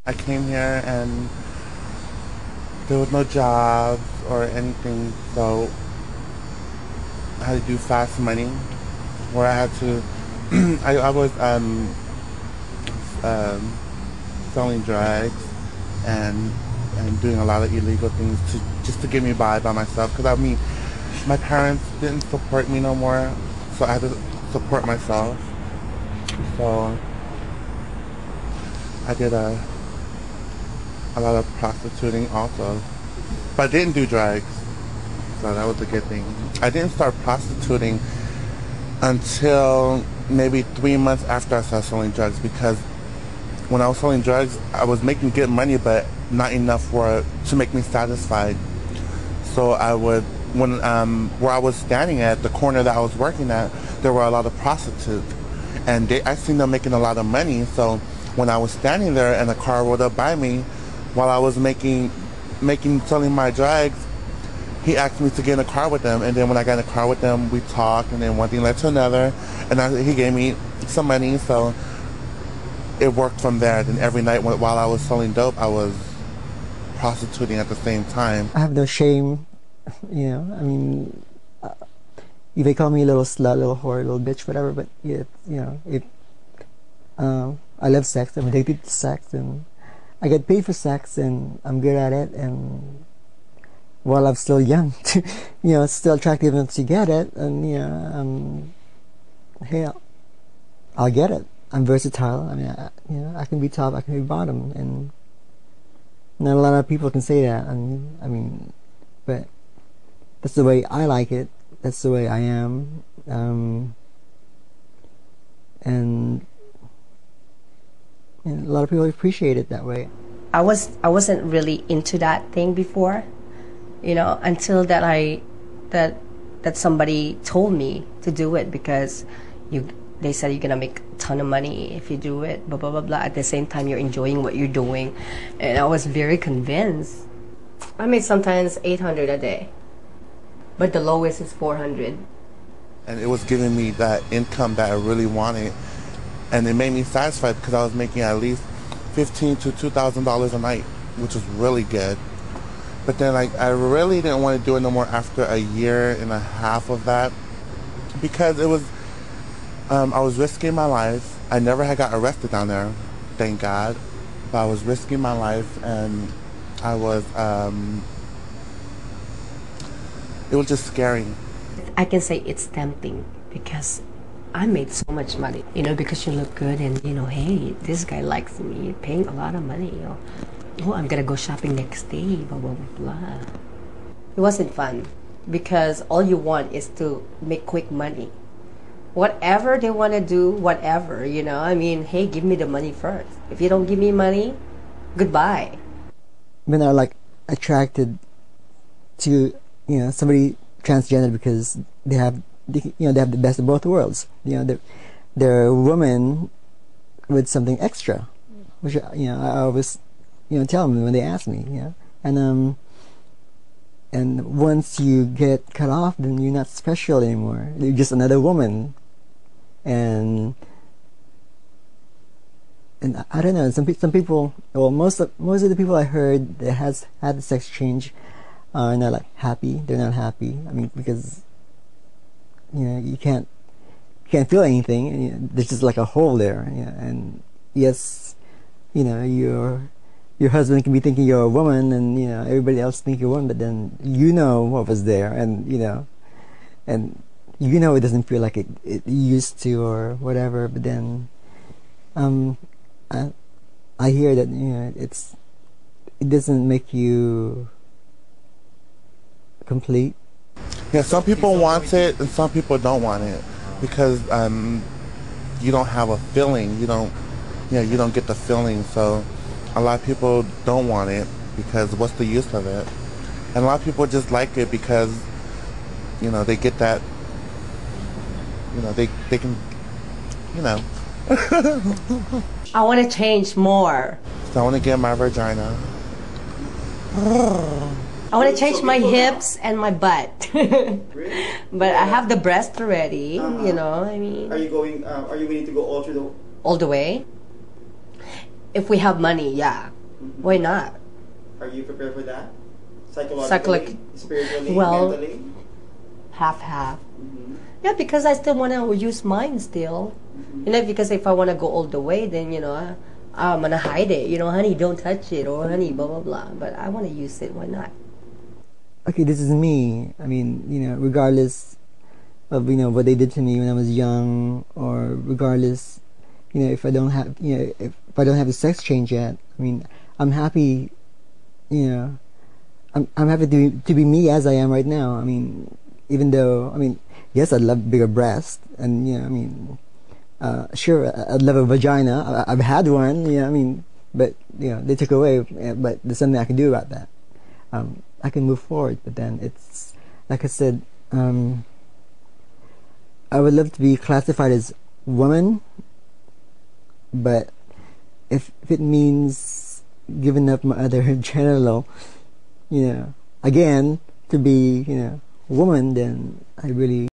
I came here and there was no jobs or anything, so I had to do fast money, where I had to. I was um, selling drugs and doing a lot of illegal things to just to get me by myself. Because I mean, my parents didn't support me no more, so I had to support myself. So I did a lot of prostituting also, but I didn't do drugs, so that was a good thing. I didn't start prostituting until maybe 3 months after I started selling drugs, because when I was selling drugs, I was making good money, but not enough to make me satisfied. So I would, when where I was standing at, the corner that I was working at, there were a lot of prostitutes, and I seen them making a lot of money. So when I was standing there and a car rolled up by me, while I was selling my drugs, he asked me to get in a car with them, and then when I got in a car with them, we talked, and then one thing led to another, and he gave me some money, so it worked from there. Then every night while I was selling dope, I was prostituting at the same time. I have no shame, you know. I mean, you may call me a little slut, a little whore, a little bitch, whatever, but yeah, you know, I love sex. I'm addicted to sex, and I get paid for sex, and I'm good at it, and while I'm still young, you know, it's still attractive enough to get it, and you know, hey, I'll get it. I'm versatile. I mean, you know, I can be top, I can be bottom, and not a lot of people can say that. I mean, but that's the way I like it. That's the way I am, and a lot of people appreciate it that way. I wasn't really into that thing before, you know, until that somebody told me to do it, because they said you're gonna make a ton of money if you do it, blah blah blah blah. At the same time, you're enjoying what you're doing, and I was very convinced. I made sometimes 800 a day, but the lowest is 400. And it was giving me that income that I really wanted, and it made me satisfied because I was making at least $1,500 to $2,000 a night, which was really good. But then I really didn't want to do it no more after a year and a half of that, because it was I was risking my life. I never had got arrested down there, thank God, but I was risking my life, and I was it was just scary. I can say it's tempting because I made so much money, you know, because you look good, and you know, hey, this guy likes me, paying a lot of money. You know, oh, I'm gonna go shopping next day, blah blah blah blah. It wasn't fun because all you want is to make quick money. Whatever they want to do, whatever, you know. I mean, hey, give me the money first. If you don't give me money, goodbye. Men are like attracted to, you know, somebody transgender because they have the best of both worlds. You know, they're a woman with something extra, which, you know, I always, you know, tell them when they ask me, you know, and once you get cut off, then you're not special anymore. You're just another woman, and I don't know. Some people, well, most of the people I heard that has had the sex change are not like happy. They're not happy. I mean, because, you know, you can't feel anything. And, you know, there's just like a hole there. You know, and yes, you know, your husband can be thinking you're a woman, and you know, everybody else think you're a woman, but then you know what was there, and you know, it doesn't feel like it used to or whatever. But then, I hear that, you know, it doesn't make you complete. Yeah, some people want it and some people don't want it because you don't have a feeling. You don't get the feeling. So a lot of people don't want it because what's the use of it? And a lot of people just like it because, you know, they get that, you know, they can, you know. I want to change more. So I want to get my vagina. I want to change my hips and my butt. Really? But I have the breast already, you know, I mean. Are you willing to go all the all the way? if we have money, yeah, why not? Are you prepared for that? Psychologically, spiritually, well, mentally? Half. Yeah, because I still want to use mine still. You know, because if I want to go all the way, then, you know, I'm going to hide it. You know, honey, don't touch it, or honey, blah, blah, blah. But I want to use it. Why not? Okay, this is me. I mean, you know, regardless of, you know, what they did to me when I was young, or regardless, you know, if I don't have, you know, if I don't have a sex change yet, I mean, I'm happy, you know, I'm happy to be me as I am right now. I mean, even though, I mean, yes, I'd love bigger breasts, and, you know, I mean, sure, I'd love a vagina. I've had one, you know, I mean, but, you know, they took away, but there's something I can do about that. I can move forward, but then it's, like I said, I would love to be classified as woman, but if it means giving up my other genital, you know, again, to be, you know, woman, then I really